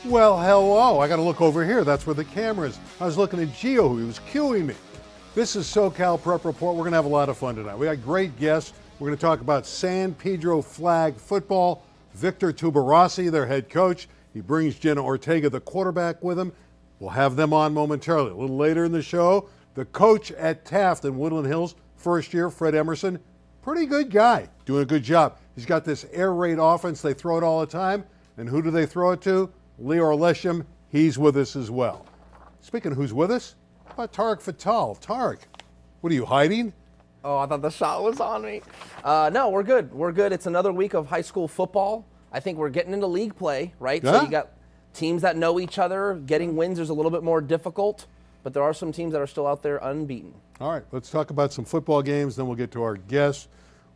Well, hello. I got to look over here. That's where the camera is. I was looking at Gio, who was cueing me. This is SoCal Prep Report. We're going to have a lot of fun tonight. We got great guests. We're going to talk about San Pedro flag football. Victor Tuberosi, their head coach. He brings Jenna Ortega, the quarterback, with him. We'll have them on momentarily. A little later in the show, the coach at Taft in Woodland Hills, first year, Fred Emmerson. Pretty good guy, doing a good job. He's got this air raid offense. They throw it all the time. And who do they throw it to? Lior Leshem. He's with us as well. Speaking of who's with us, how about Tarek Fatal? Tarek, what are you, hiding? Oh, I thought the shot was on me. No, we're good. We're good. It's another week of high school football. I think we're getting into league play, right? Yeah. So you got teams that know each other. Getting wins is a little bit more difficult, but there are some teams that are still out there unbeaten. All right, let's talk about some football games, then we'll get to our guests.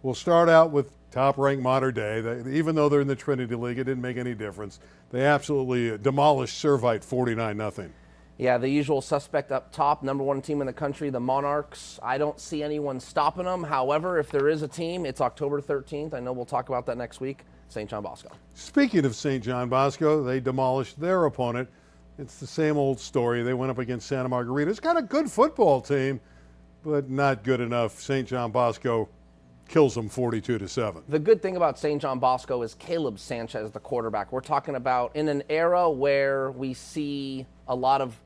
We'll start out with top-ranked Mater Dei. Even though they're in the Trinity League, it didn't make any difference. They absolutely demolished Servite 49-0. Yeah, the usual suspect up top, number one team in the country, the Monarchs. I don't see anyone stopping them. However, if there is a team, it's October 13th. I know we'll talk about that next week, St. John Bosco. Speaking of St. John Bosco, they demolished their opponent. It's the same old story. They went up against Santa Margarita. It's got a good football team, but not good enough. St. John Bosco kills them 42-7. The good thing about St. John Bosco is Caleb Sanchez, the quarterback. We're talking about in an era where we see a lot of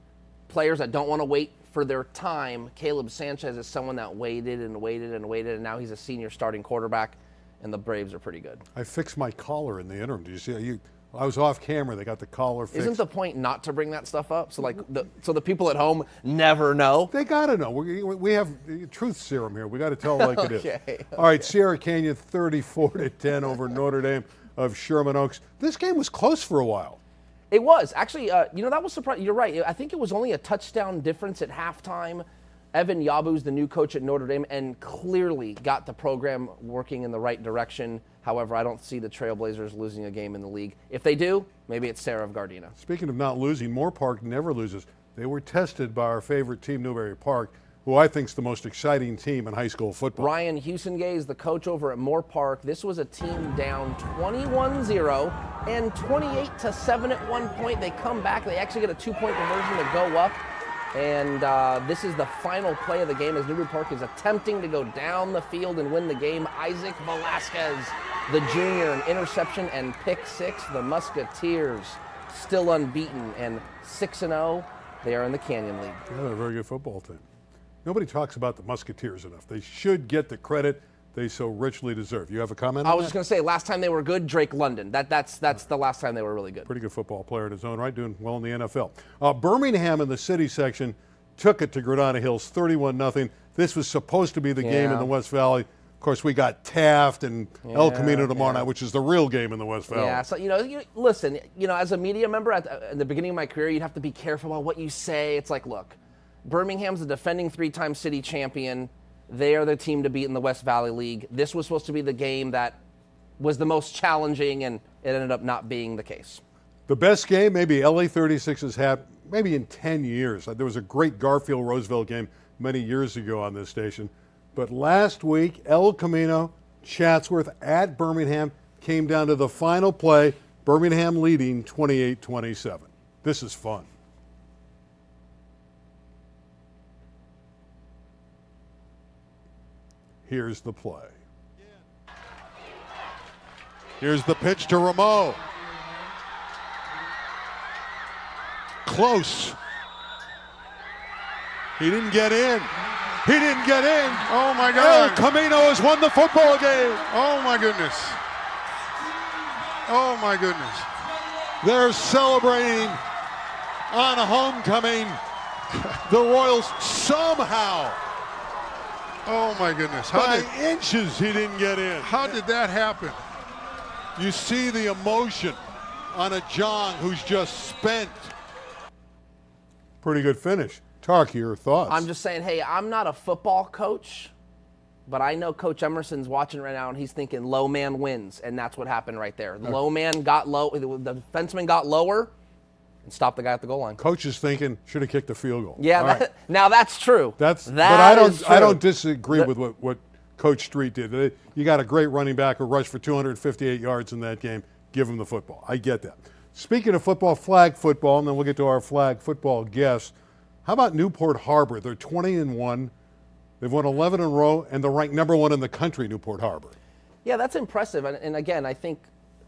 players that don't want to wait for their time. Caleb Sanchez is someone that waited and waited and waited, and now he's a senior starting quarterback, and the Braves are pretty good. I fixed my collar in the interim. Did you see? I was off camera. They got the collar fixed. Isn't the point not to bring that stuff up? So the people at home never know? They got to know. We have truth serum here. We got to tell it like it is. All right, Sierra Canyon 34-10 over Notre Dame of Sherman Oaks. This game was close for a while. It was. Actually, that was surprising. You're right. I think it was only a touchdown difference at halftime. Evan Yabu's the new coach at Notre Dame and clearly got the program working in the right direction. However, I don't see the Trailblazers losing a game in the league. If they do, maybe it's Sarah of Gardena. Speaking of not losing, Moore Park never loses. They were tested by our favorite team, Newberry Park, who I think is the most exciting team in high school football. Ryan Husengay is the coach over at Moore Park. This was a team down 21-0 and 28-7 at one point. They come back. They actually get a two-point conversion to go up. And this is the final play of the game as Newberry Park is attempting to go down the field and win the game. Isaac Velasquez, the junior, an interception and pick six. The Musketeers still unbeaten and 6-0. They are in the Canyon League. Yeah, they're a very good football team. Nobody talks about the Musketeers enough. They should get the credit they so richly deserve. You have a comment on that? I was just going to say, last time they were good, Drake London. That's the last time they were really good. Pretty good football player in his own right, doing well in the NFL. Birmingham in the city section took it to Granada Hills 31-0. This was supposed to be the game in the West Valley. Of course, we got Taft and El Camino tomorrow night, which is the real game in the West Valley. Yeah, so, listen, as a media member at the beginning of my career, you'd have to be careful about what you say. It's like, look, Birmingham's a defending three-time city champion. They are the team to beat in the West Valley League. This was supposed to be the game that was the most challenging, and it ended up not being the case. The best game maybe LA 36 has had maybe in 10 years. There was a great Garfield-Roseville game many years ago on this station. But last week, El Camino, Chatsworth at Birmingham came down to the final play, Birmingham leading 28-27. This is fun. Here's the play. Here's the pitch to Rameau. Close. He didn't get in. He didn't get in. Oh, my God. El Camino has won the football game. Oh, my goodness. Oh, my goodness. They're celebrating on homecoming. The Royals somehow. Oh, my goodness. By inches he didn't get in. How did that happen? You see the emotion on a John who's just spent. Pretty good finish. Tarek, your thoughts? I'm just saying, hey, I'm not a football coach, but I know Coach Emmerson's watching right now, and he's thinking low man wins, and that's what happened right there. The low man got low, the defenseman got lower, and stopped the guy at the goal line. Coach is thinking, should have kicked the field goal. Yeah, now that's true. But I don't disagree with what Coach Street did. You got a great running back who rushed for 258 yards in that game. Give him the football. I get that. Speaking of football, flag football, and then we'll get to our flag football guests. How about Newport Harbor? They're 20-1. They've won 11 in a row, and they're ranked #1 in the country, Newport Harbor. Yeah, that's impressive. And again, I think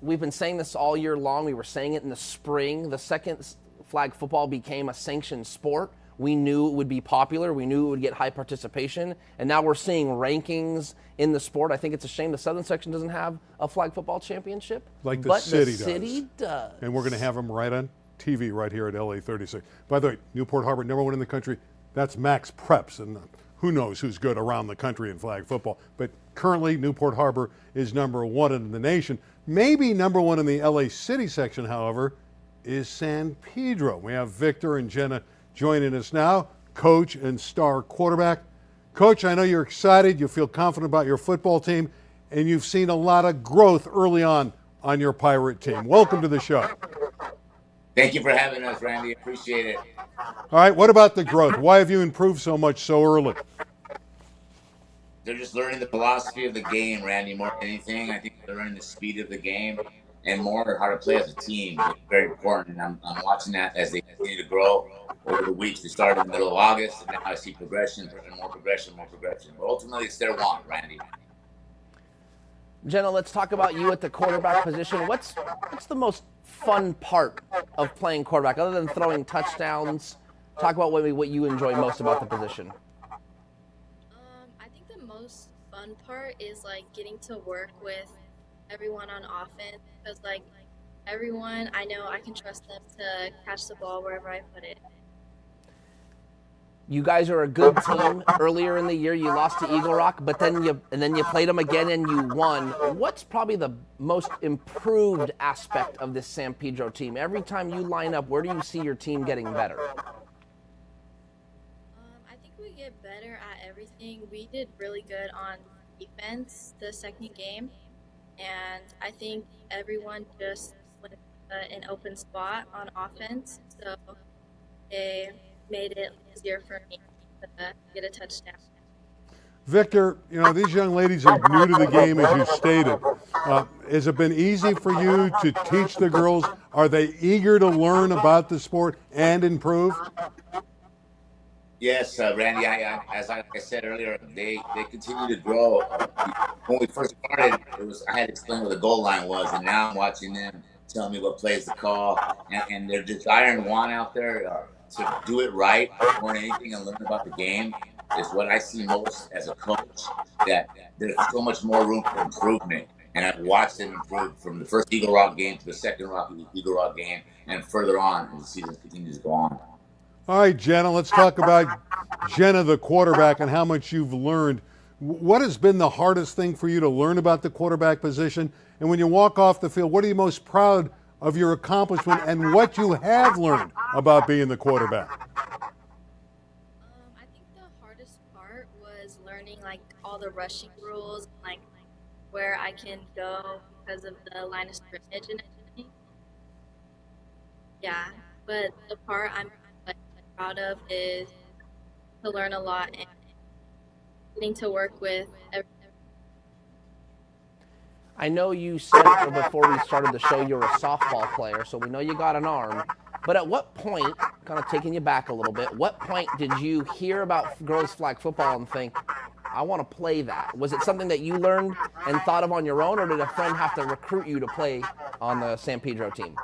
we've been saying this all year long. We were saying it in the spring. The second flag football became a sanctioned sport, we knew it would be popular. We knew it would get high participation. And now we're seeing rankings in the sport. I think it's a shame the Southern Section doesn't have a flag football championship. Like the but city the city does. And we're going to have them right on TV right here at LA 36. By the way, Newport Harbor, #1 in the country. That's Max Preps. And who knows who's good around the country in flag football. But currently, Newport Harbor is #1 in the nation. Maybe #1 in the LA City section, however, is San Pedro. We have Victor and Jenna joining us now, coach and star quarterback. Coach, I know you're excited. You feel confident about your football team, and you've seen a lot of growth early on your Pirate team. Welcome to the show. Thank you for having us, Randy. Appreciate it. All right, what about the growth? Why have you improved so much so early? They're just learning the philosophy of the game, Randy, more than anything. I think they're learning the speed of the game and more how to play as a team. It's very important. I'm watching that as they continue to grow over the weeks. They started in the middle of August, and now I see progression, more progression. But ultimately, it's their want, Randy. Jenna, let's talk about you at the quarterback position. What's the most fun part of playing quarterback, other than throwing touchdowns? Talk about what you enjoy most about the position. I think the most fun part is getting to work with everyone on offense, because everyone, I know I can trust them to catch the ball wherever I put it. You guys are a good team. Earlier in the year, you lost to Eagle Rock, but then you played them again and you won. What's probably the most improved aspect of this San Pedro team? Every time you line up, where do you see your team getting better? I think we get better at everything. We did really good on defense the second game, and I think everyone just went an open spot on offense, so they made it easier for me to get a touchdown. Victor, these young ladies are new to the game, as you stated. Has it been easy for you to teach the girls? Are they eager to learn about the sport and improve? Yes, Randy, as I said earlier, they continue to grow. When we first started, I had to explain what the goal line was, and now I'm watching them tell me what plays to call, and their desire and want out there to do it right more than anything and learn about the game is what I see most as a coach, that there's so much more room for improvement. And I've watched them improve from the first Eagle Rock game to the second Eagle Rock game and further on as the season continues to go on. All right, Jenna, let's talk about Jenna, the quarterback, and how much you've learned. What has been the hardest thing for you to learn about the quarterback position? And when you walk off the field, what are you most proud of your accomplishment and what you have learned about being the quarterback? I think the hardest part was learning all the rushing rules, where I can go because of the line of scrimmage and everything. Yeah, but the part I'm proud of is to learn a lot and getting to work with everyone. I know you said before we started the show you're a softball player, so we know you got an arm. But at what point, kind of taking you back a little bit, what point did you hear about girls flag football and think, I want to play that? Was it something that you learned and thought of on your own, or did a friend have to recruit you to play on the San Pedro team?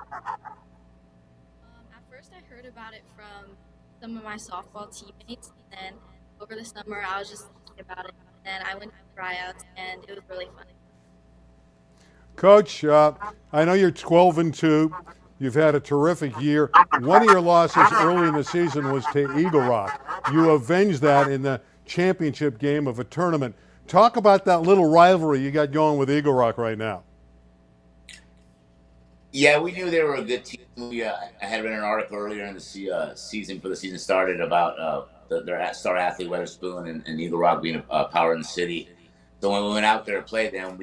At first I heard about it from some of my softball teammates, and then over the summer I was just thinking about it, and then I went to tryouts, and it was really fun. Coach, I know you're 12-2. You've had a terrific year. One of your losses early in the season was to Eagle Rock. You avenged that in the championship game of a tournament. Talk about that little rivalry you got going with Eagle Rock right now. Yeah, we knew they were a good team. I had read an article earlier in the season, before the season started, about their star athlete Weatherspoon and Eagle Rock being a power in the city. So when we went out there to play them,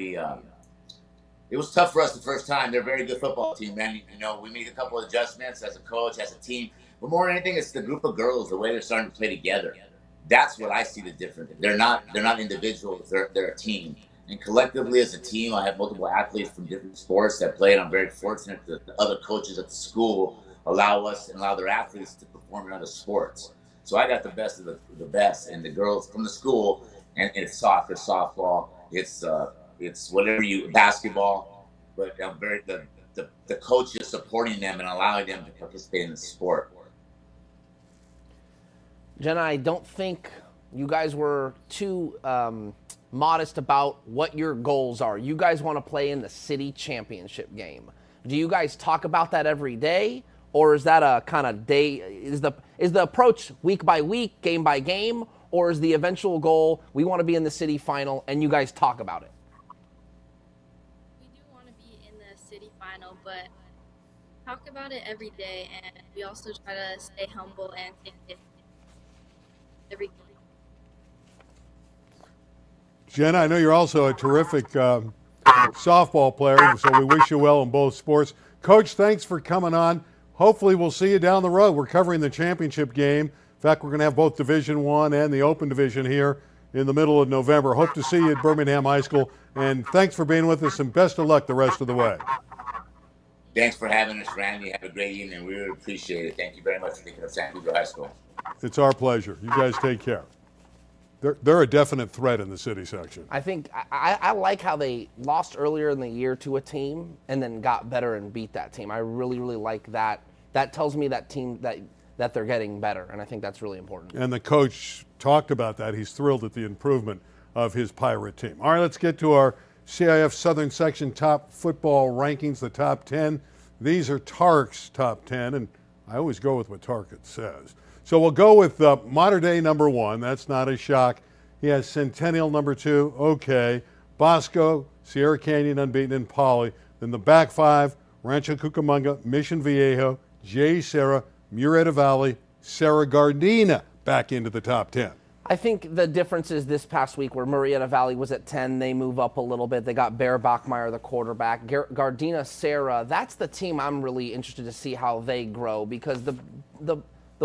it was tough for us the first time. They're a very good football team, man. We made a couple of adjustments as a coach, as a team. But more than anything, it's the group of girls, the way they're starting to play together. That's what I see the difference. They're not individuals. They're a team. And collectively as a team, I have multiple athletes from different sports that play, and I'm very fortunate that the other coaches at the school allow us and allow their athletes to perform in other sports. So I got the best of the best, and the girls from the school, and it's soccer, softball, it's whatever basketball, but I'm very the coach is supporting them and allowing them to participate in the sport. Jenna, I don't think you guys were too modest about what your goals are. You guys want to play in the city championship game. Do you guys talk about that every day, or is that a kind of day? Is the approach week by week, game by game, or is the eventual goal we want to be in the city final and you guys talk about it? We do want to be in the city final, but talk about it every day, and we also try to stay humble and take it every game. Jenna, I know you're also a terrific softball player, so we wish you well in both sports. Coach, thanks for coming on. Hopefully we'll see you down the road. We're covering the championship game. In fact, we're going to have both Division I and the Open Division here in the middle of November. Hope to see you at Birmingham High School, and thanks for being with us, and best of luck the rest of the way. Thanks for having us, Randy. Have a great evening. We really appreciate it. Thank you very much for thinking of San Pedro High School. It's our pleasure. You guys take care. They're a definite threat in the city section. I think I like how they lost earlier in the year to a team and then got better and beat that team. I really, really like that. That tells me that team that they're getting better, and I think that's really important. And the coach talked about that. He's thrilled at the improvement of his Pirate team. All right, let's get to our CIF Southern Section top football rankings, the top 10. These are Tarek's top 10, and I always go with what Tarek says. So we'll go with Modern Day number 1. That's not a shock. He has Centennial number 2. Okay. Bosco, Sierra Canyon unbeaten, and Poly. Then the back 5, Rancho Cucamonga, Mission Viejo, J. Serra, Murrieta Valley, Serra Gardena back into the top 10. I think the difference is this past week where Murrieta Valley was at 10, they move up a little bit. They got Bear Bachmeyer, the quarterback. Gardena Serra, that's the team I'm really interested to see how they grow, because the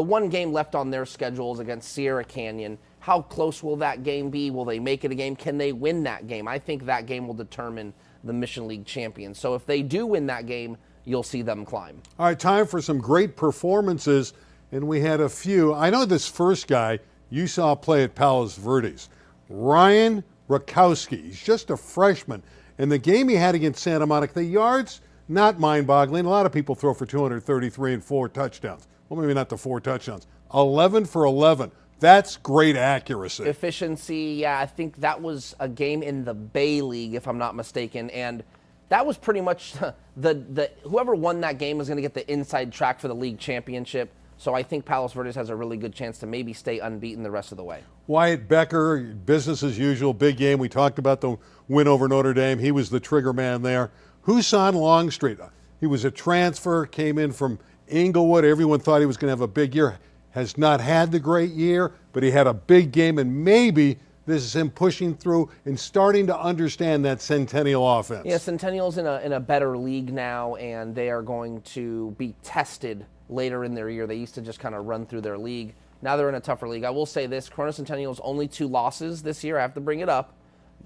one game left on their schedule is against Sierra Canyon. How close will that game be? Will they make it a game? Can they win that game? I think that game will determine the Mission League champions. So if they do win that game, you'll see them climb. All right, time for some great performances, and we had a few. I know this first guy you saw play at Palos Verdes, Ryan Rakowski. He's just a freshman. And the game he had against Santa Monica, the yards, not mind-boggling. A lot of people throw for 233 and 4 touchdowns. Well, maybe not the 4 touchdowns. 11 for 11. That's great accuracy. Efficiency, yeah. I think that was a game in the Bay League, if I'm not mistaken. And that was pretty much the whoever won that game was going to get the inside track for the league championship. So I think Palos Verdes has a really good chance to maybe stay unbeaten the rest of the way. Wyatt Becker, business as usual, big game. We talked about the win over Notre Dame. He was the trigger man there. Husan Longstreet, he was a transfer, came in from Inglewood. Everyone thought he was going to have a big year. Has not had the great year, but he had a big game, and maybe this is him pushing through and starting to understand that Centennial offense. Yeah, Centennial's in a better league now, and they are going to be tested later in their year. They used to just kind of run through their league. Now they're in a tougher league. I will say this, Corona Centennial's only 2 losses this year. I have to bring it up.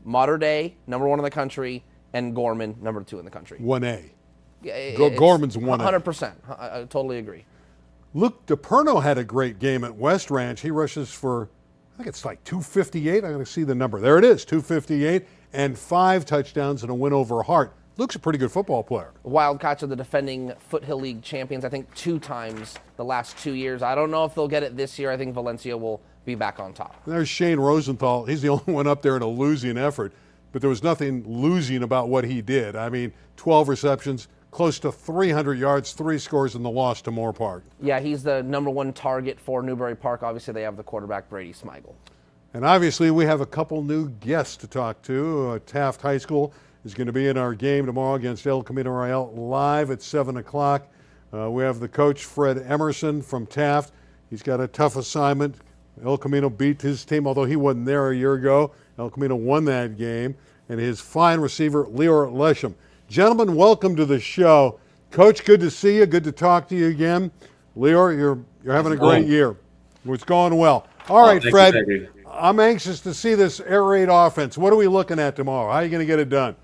Mater Dei, number 1 in the country, and Gorman, number 2 in the country. 1A. Yeah, Gorman's 1A. 100%. I totally agree. Luke DePerno had a great game at West Ranch. He rushes for, I think it's like 258. I'm going to see the number. There it is, 258, and 5 touchdowns and a win over Hart. Luke's a pretty good football player. Wildcats are the defending Foothill League champions, I think 2 times the last 2 years. I don't know if they'll get it this year. I think Valencia will be back on top. There's Shane Rosenthal. He's the only one up there in a losing effort, but there was nothing losing about what he did. I mean, 12 receptions, close to 300 yards, 3 scores in the loss to Moore Park. Yeah, he's the number 1 target for Newbury Park. Obviously, they have the quarterback, Brady Smigel. And obviously, we have a couple new guests to talk to. Taft High School is going to be in our game tomorrow against El Camino Real live at 7 o'clock. We have the coach, Fred Emmerson from Taft. He's got a tough assignment. El Camino beat his team, although he wasn't there a year ago. El Camino won that game. And his fine receiver, Lior Leshem. Gentlemen, welcome to the show. Coach, good to see you. Good to talk to you again. Lior, you're having a great year. It's going well. All right, Fred. I'm anxious to see this air raid offense. What are we looking at tomorrow? How are you going to get it done?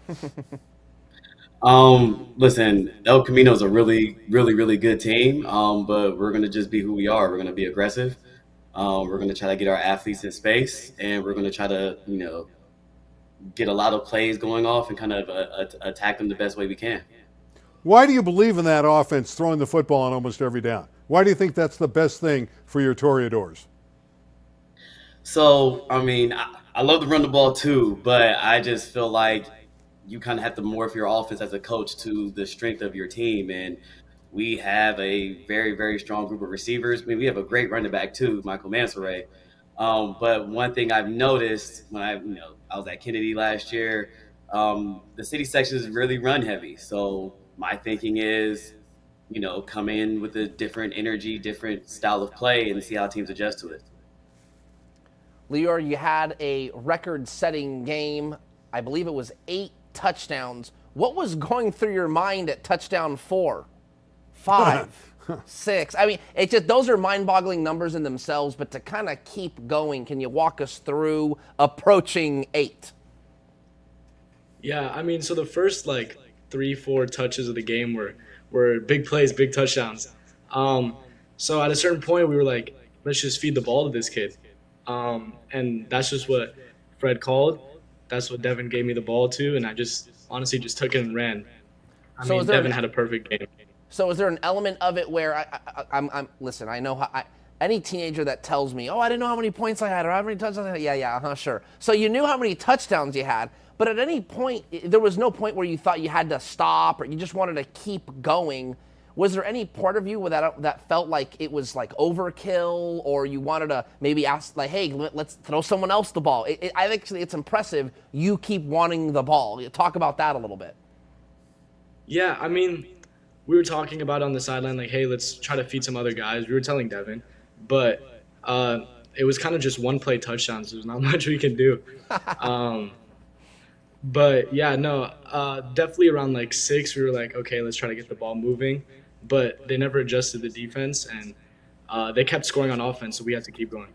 Listen, El Camino is a really, really, really good team. But we're gonna just be who we are. We're gonna be aggressive. We're gonna try to get our athletes in space, and we're gonna try to, get a lot of plays going off and kind of attack them the best way we can. Why do you believe in that offense, throwing the football on almost every down? Why do you think that's the best thing for your Toreadors? So, I love to run the ball too, but I just feel like you kind of have to morph your offense as a coach to the strength of your team. And we have a very, very strong group of receivers. We have a great running back too, Michael Mansoray. But one thing I've noticed when I was at Kennedy last year, the city section is really run heavy. So my thinking is, come in with a different energy, different style of play, and see how teams adjust to it. Lior, you had a record-setting game. I believe it was 8 touchdowns. What was going through your mind at touchdown 4, 5, 6? It's just, those are mind-boggling numbers in themselves, but to kind of keep going, can you walk us through approaching 8? Yeah, so the first 3-4 touches of the game were big plays, big touchdowns. So at a certain point we were like, let's just feed the ball to this kid. And that's just what Fred called. That's what Devin gave me the ball to, and I just honestly just took it and ran. Devin had a perfect game. So is there an element of it where listen, I know how any teenager that tells me, oh, I didn't know how many points I had or how many touchdowns I had, sure. So you knew how many touchdowns you had, but at any point, there was no point where you thought you had to stop or you just wanted to keep going. Was there any part of you that felt like it was like overkill, or you wanted to maybe ask, like, hey, let's throw someone else the ball? I think it's impressive you keep wanting the ball. Talk about that a little bit. Yeah, we were talking about on the sideline, like, hey, let's try to feed some other guys. We were telling Devin, but it was kind of just one-play touchdowns. There's not much we can do. But, yeah, no, definitely around 6, we were like, okay, let's try to get the ball moving. But they never adjusted the defense, and they kept scoring on offense, so we had to keep going.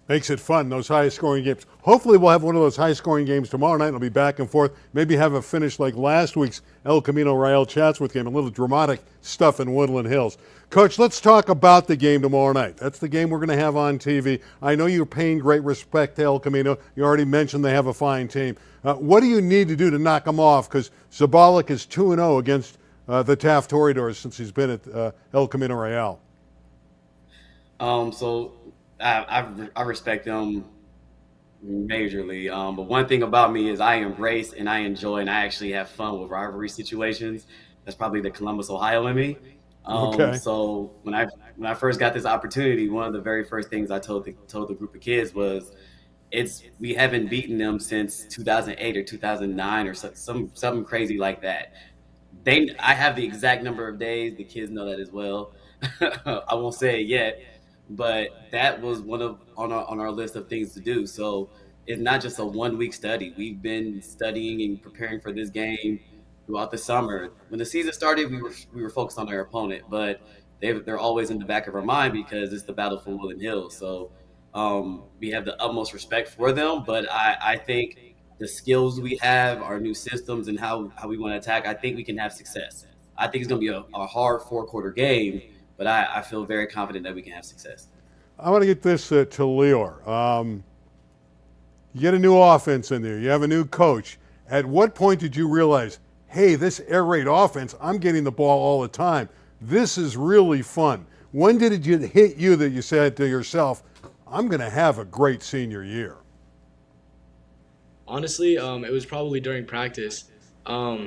Makes it fun, those high-scoring games. Hopefully we'll have one of those high-scoring games tomorrow night. It'll be back and forth. Maybe have a finish like last week's El Camino-Rael Chatsworth game, a little dramatic stuff in Woodland Hills. Coach, let's talk about the game tomorrow night. That's the game we're going to have on TV. I know you're paying great respect to El Camino. You already mentioned they have a fine team. What do you need to do to knock them off? Because Zabalik is 2-0 against the Taft Toreadors since he's been at El Camino-Rael. So I respect them majorly. But one thing about me is I embrace and I enjoy and I actually have fun with rivalry situations. That's probably the Columbus, Ohio in me. Okay. So when I first got this opportunity, one of the very first things I told the group of kids was, we haven't beaten them since 2008 or 2009 or something crazy like that. I have the exact number of days. The kids know that as well. I won't say it yet, but that was on our list of things to do. So it's not just a 1-week study. We've been studying and preparing for this game throughout the summer. When the season started, we were focused on our opponent, but they're always in the back of our mind because it's the battle for Woodland Hills. So we have the utmost respect for them, but I think the skills we have, our new systems, and how we want to attack, I think we can have success. I think it's going to be a hard 4-quarter game, but I feel very confident that we can have success. I want to get this to Lior. You get a new offense in there. You have a new coach. At what point did you realize, hey, this air raid offense, I'm getting the ball all the time. This is really fun. When did it hit you that you said to yourself, I'm going to have a great senior year? Honestly, it was probably during practice. A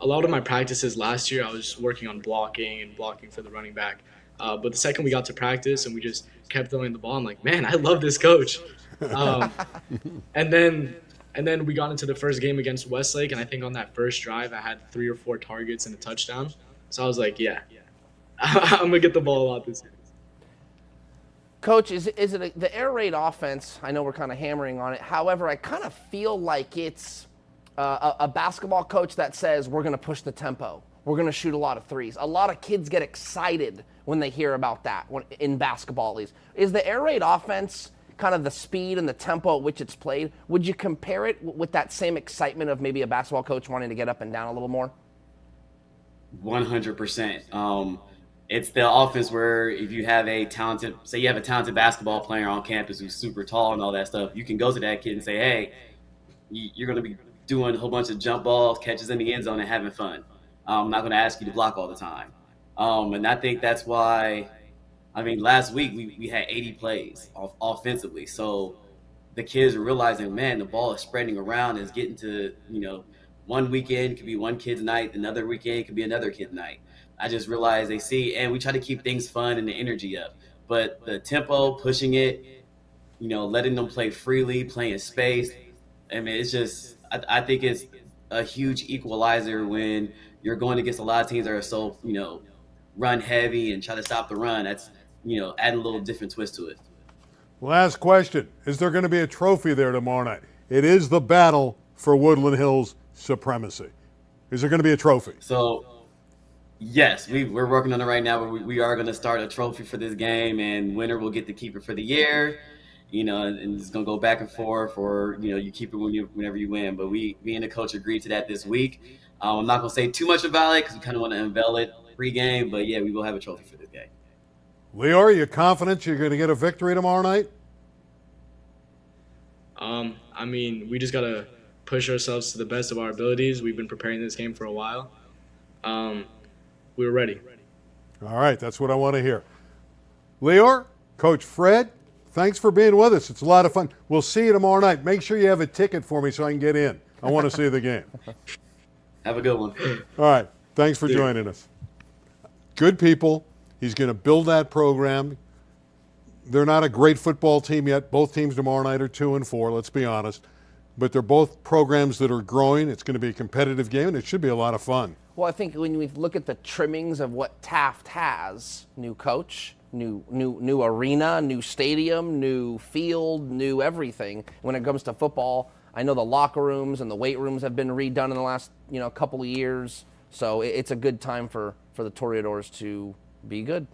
lot of my practices last year, I was working on blocking for the running back. But the second we got to practice and we just kept throwing the ball, I'm like, man, I love this coach. And then we got into the first game against Westlake, and I think on that first drive, I had 3 or 4 targets and a touchdown. So I was like, yeah, I'm going to get the ball a lot this year. Coach, is it the air raid offense? I know we're kind of hammering on it. However, I kind of feel like it's a basketball coach that says we're going to push the tempo. We're going to shoot a lot of threes. A lot of kids get excited when they hear about that in basketball at least. Is the air raid offense kind of the speed and the tempo at which it's played. Would you compare it with that same excitement of maybe a basketball coach wanting to get up and down a little more? 100%. It's the offense where if you have a talented, say you have a talented basketball player on campus who's super tall and all that stuff, you can go to that kid and say, hey, you're going to be doing a whole bunch of jump balls, catches in the end zone, and having fun. I'm not going to ask you to block all the time. And I think that's why, last week we had 80 plays offensively. So the kids are realizing, man, the ball is spreading around, is getting to, one weekend could be one kid's night, another weekend could be another kid's night. I just realized they see, and we try to keep things fun and the energy up. But the tempo, pushing it, letting them play freely, playing space. It's just, I think it's a huge equalizer when you're going against a lot of teams that are so, run heavy and try to stop the run. That's, adding a little different twist to it. Last question. Is there going to be a trophy there tomorrow night? It is the battle for Woodland Hills supremacy. Is there going to be a trophy? So, yes, we're working on it right now, but we are going to start a trophy for this game, and winner will get the keeper for the year, and it's going to go back and forth, or, you keep it whenever you win. But me and the coach agreed to that this week. I'm not going to say too much about it because we kind of want to unveil it pre-game, but yeah, we will have a trophy for this game. Lior, are you confident you're going to get a victory tomorrow night? We just got to push ourselves to the best of our abilities. We've been preparing this game for a while. We were ready. All right, that's what I want to hear. Lior, Coach Fred, thanks for being with us. It's a lot of fun. We'll see you tomorrow night. Make sure you have a ticket for me so I can get in. I want to see the game. Have a good one. All right, thanks for joining us. Good people. He's going to build that program. They're not a great football team yet. Both teams tomorrow night are 2-4, let's be honest. But they're both programs that are growing. It's going to be a competitive game, and it should be a lot of fun. Well, I think when we look at the trimmings of what Taft has, new coach, new arena, new stadium, new field, new everything. When it comes to football, I know the locker rooms and the weight rooms have been redone in the last couple of years. So it's a good time for the Toreadors to be good.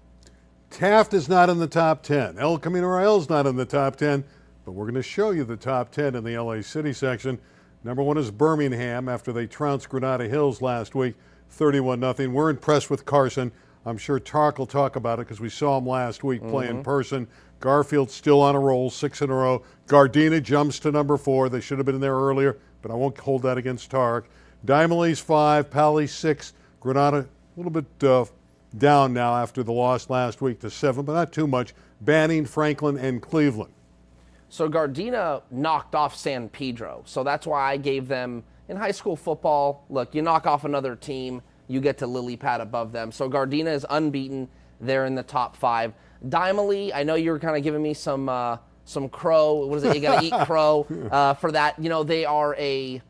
Taft is not in the top 10. El Camino Real is not in the top 10, but we're going to show you the top 10 in the LA City section. Number 1 is Birmingham after they trounced Granada Hills last week, 31-0. We're impressed with Carson. I'm sure Tarek will talk about it because we saw him last week play in person. Garfield's still on a roll, 6 in a row. Gardena jumps to number 4. They should have been there earlier, but I won't hold that against Tarek. Dimalee's 5, Pally 6, Granada a little bit down now after the loss last week to 7, but not too much. Banning, Franklin, and Cleveland. So Gardena knocked off San Pedro. So that's why I gave them, in high school football, look, you knock off another team, you get to lily pad above them. So Gardena is unbeaten. They're in the top 5. Dimalee, I know you were kind of giving me some crow. What is it? You got to eat crow for that. They are a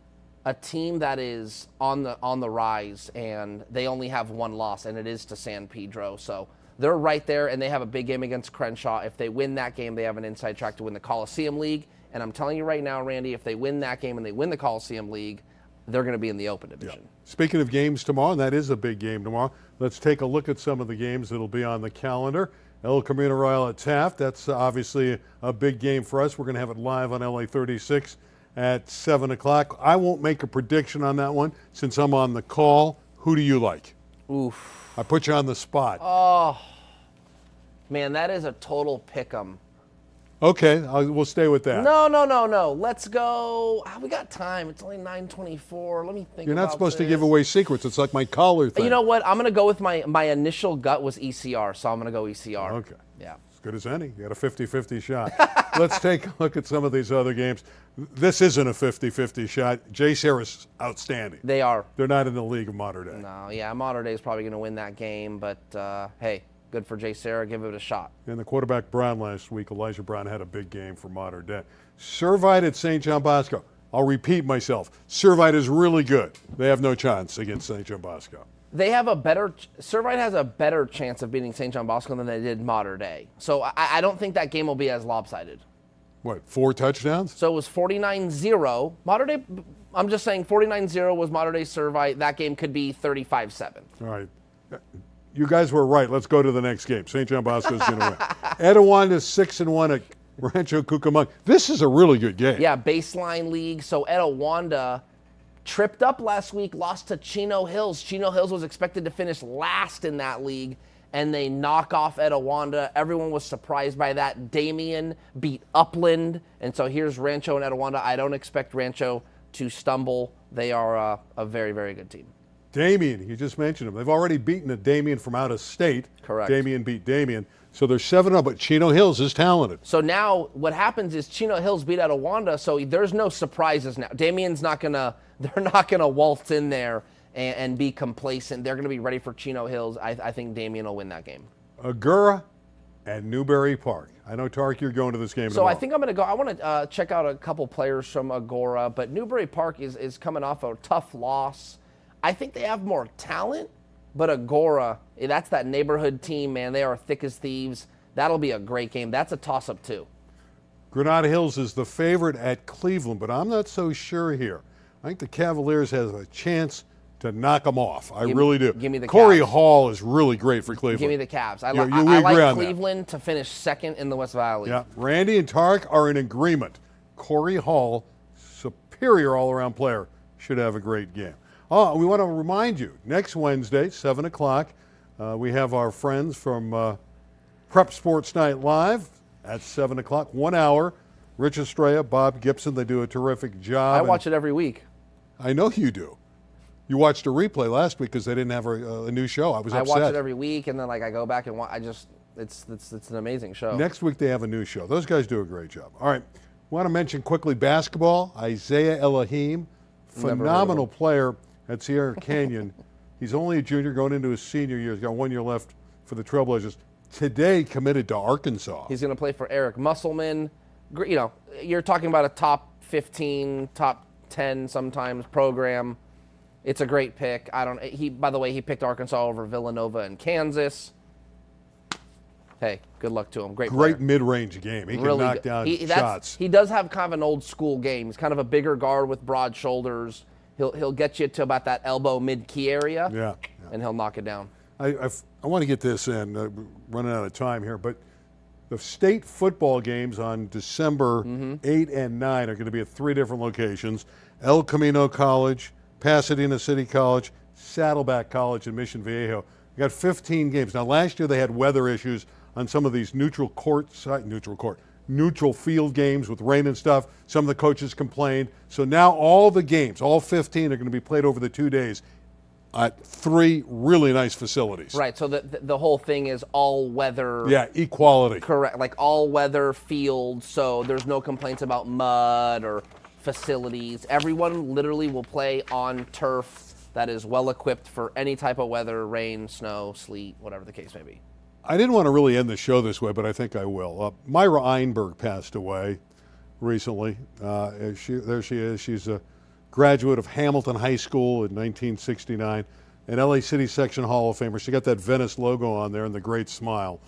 team that is on the rise, and they only have one loss, and it is to San Pedro. So they're right there, and they have a big game against Crenshaw. If they win that game, they have an inside track to win the Coliseum League. And I'm telling you right now, Randy, if they win that game and they win the Coliseum League, they're going to be in the Open Division. Yeah. Speaking of games tomorrow, and that is a big game tomorrow, let's take a look at some of the games that will be on the calendar. El Camino Real at Taft, that's obviously a big game for us. We're going to have it live on LA 36 at 7 o'clock. I won't make a prediction on that one since I'm on the call. Who do you like? Oof. I put you on the spot. Oh, man, that is a total pick-em. Okay, we'll stay with that. No. Let's go. We got time. It's only 9:24. Let me think. You're not supposed this. to give away secrets. It's like my collar thing. You know what? I'm going to go with my initial gut was ECR, so I'm going to go ECR. Okay. Yeah. As good as any. You got a 50-50 shot. Let's take a look at some of these other games. This isn't a 50-50 shot. J-Sarah is outstanding. They are. They're not in the league of Mater Dei. No, yeah, Mater Dei is probably going to win that game, but hey, good for J-Sarah. Give it a shot. And the quarterback Brown last week, Elijah Brown, had a big game for Mater Dei. Servite at St. John Bosco. I'll repeat myself. Servite is really good. They have no chance against St. John Bosco. Servite has a better chance of beating St. John Bosco than they did Mater Dei. So I don't think that game will be as lopsided. What, 4 touchdowns? So it was 49-0. Mater Dei, I'm just saying 49-0 was Mater Dei Servite. That game could be 35-7. All right. You guys were right. Let's go to the next game. St. John Bosco is going to win. Etiwanda's 6-1 at Rancho Cucamonga. This is a really good game. Yeah, baseline league. So Etowanda tripped up last week, lost to Chino Hills. Chino Hills was expected to finish last in that league, and they knock off Etowanda. Everyone was surprised by that. Damien beat Upland, and so here's Rancho and Etowanda. I don't expect Rancho to stumble. They are a very, very good team. Damien, you just mentioned them. They've already beaten a Damien from out of state. Correct. Damien beat Damien. So they're 7-0, but Chino Hills is talented. So now what happens is Chino Hills beat Etowanda, so there's no surprises now. Damien's not gonna, they're not gonna waltz in there and be complacent. They're gonna be ready for Chino Hills. I think Damien will win that game. Agoura and Newberry Park. I know, Tarek, you're going to this game So tomorrow. I think I'm gonna go. I want to check out a couple players from Agoura, but Newberry Park is coming off a tough loss. I think they have more talent, but Agoura, that's that neighborhood team, man. They are thick as thieves. That'll be a great game. That's a toss-up, too. Granada Hills is the favorite at Cleveland, but I'm not so sure here. I think the Cavaliers have a chance to knock them off. I really do. Give me the Corey Cavs. Hall is really great for Cleveland. Give me the Cavs. I we agree like on Cleveland to finish second in the West Valley. Yeah, Randy and Tarek are in agreement. Corey Hall, superior all-around player, should have a great game. Oh, we want to remind you, next Wednesday, 7 o'clock, we have our friends from Prep Sports Night Live at 7 o'clock, 1 hour. Rich Estrella, Bob Gibson, they do a terrific job. I watch it every week. I know you do. You watched a replay last week because they didn't have a new show. I was upset. I watch it every week, and then I go back and watch. It's an amazing show. Next week they have a new show. Those guys do a great job. All right, want to mention quickly basketball. Isaiah Elohim, phenomenal player at Sierra Canyon. He's only a junior going into his senior year. He's got 1 year left for the Trailblazers. Today committed to Arkansas. He's going to play for Eric Musselman. You know, you're talking about a top 15, top 10 sometimes program. It's a great pick. By the way, he picked Arkansas over Villanova and Kansas. Hey, good luck to him. Great mid-range game. He can knock down shots. He does have kind of an old school game. He's kind of a bigger guard with broad shoulders. He'll get you to about that elbow mid-key area, and he'll knock it down. I want to get this in, running out of time here, but the state football games on December 8 and 9 are going to be at 3 different locations: El Camino College, Pasadena City College, Saddleback College, and Mission Viejo. We got 15 games. Now, last year they had weather issues on some of these neutral field games with rain and stuff. Some of the coaches complained. So now all the games, all 15, are going to be played over the 2 days at 3 really nice facilities. Right, so the whole thing is all-weather. Yeah, equality. Correct, like all-weather field, so there's no complaints about mud or facilities. Everyone literally will play on turf that is well-equipped for any type of weather, rain, snow, sleet, whatever the case may be. I didn't want to really end the show this way, but I think I will. Myra Einberg passed away recently. There she is. She's a graduate of Hamilton High School in 1969, an LA City Section Hall of Famer. She got that Venice logo on there and the great smile.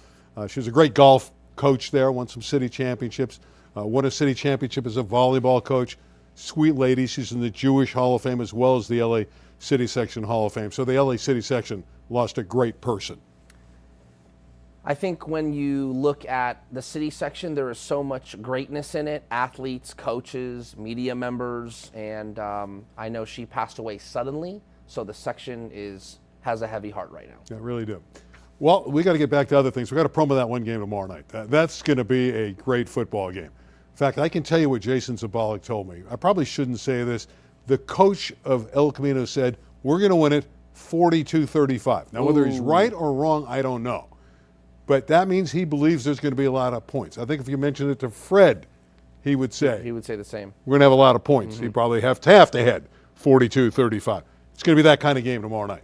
She was a great golf coach there, won some city championships, won a city championship as a volleyball coach. Sweet lady. She's in the Jewish Hall of Fame as well as the LA City Section Hall of Fame. So the LA City Section lost a great person. I think when you look at the city section, there is so much greatness in it. Athletes, coaches, media members, and I know she passed away suddenly, so the section has a heavy heart right now. Yeah, really do. Well, we got to get back to other things. We got to promo that one game tomorrow night. That's going to be a great football game. In fact, I can tell you what Jason Zabalik told me. I probably shouldn't say this. The coach of El Camino said, we're going to win it 42-35. Now, whether he's right or wrong, I don't know. But that means he believes there's going to be a lot of points. I think if you mentioned it to Fred, he would say. He would say the same. We're going to have a lot of points. He'd probably have Taft ahead, 42-35. It's going to be that kind of game tomorrow night.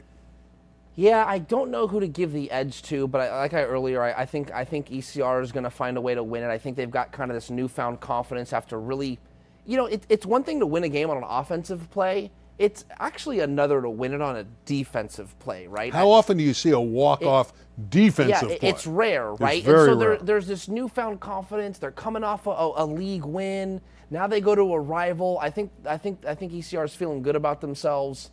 Yeah, I don't know who to give the edge to, but I think ECR is going to find a way to win it. I think they've got kind of this newfound confidence after really, it's one thing to win a game on an offensive play. It's actually another to win it on a defensive play, right? How often do you see a walk-off defensive play? It's rare, right? It's very rare. There's this newfound confidence. They're coming off a league win. Now they go to a rival. I think ECR is feeling good about themselves.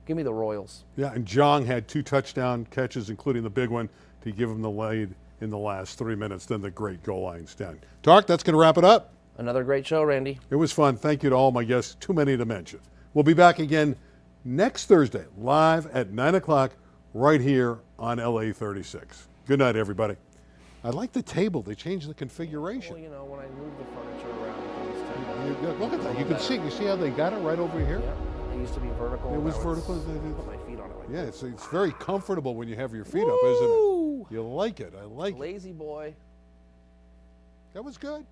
Give me the Royals. Yeah, and Jong had 2 touchdown catches, including the big one, to give him the lead in the last 3 minutes than the great goal line stand. Tarek, that's going to wrap it up. Another great show, Randy. It was fun. Thank you to all my guests. Too many to mention. We'll be back again next Thursday, live at 9 o'clock, right here on LA 36. Good night, everybody. I like the table. They changed the configuration. Well, you know, when I move the furniture around, things tend to Look at that. You can see. You see how they got it right over here? Yeah, it used to be vertical. It was now vertical. Put my feet on it like Yeah, this. it's very comfortable when you have your feet up, isn't it? You like it. I like it. Lazy boy. That was good.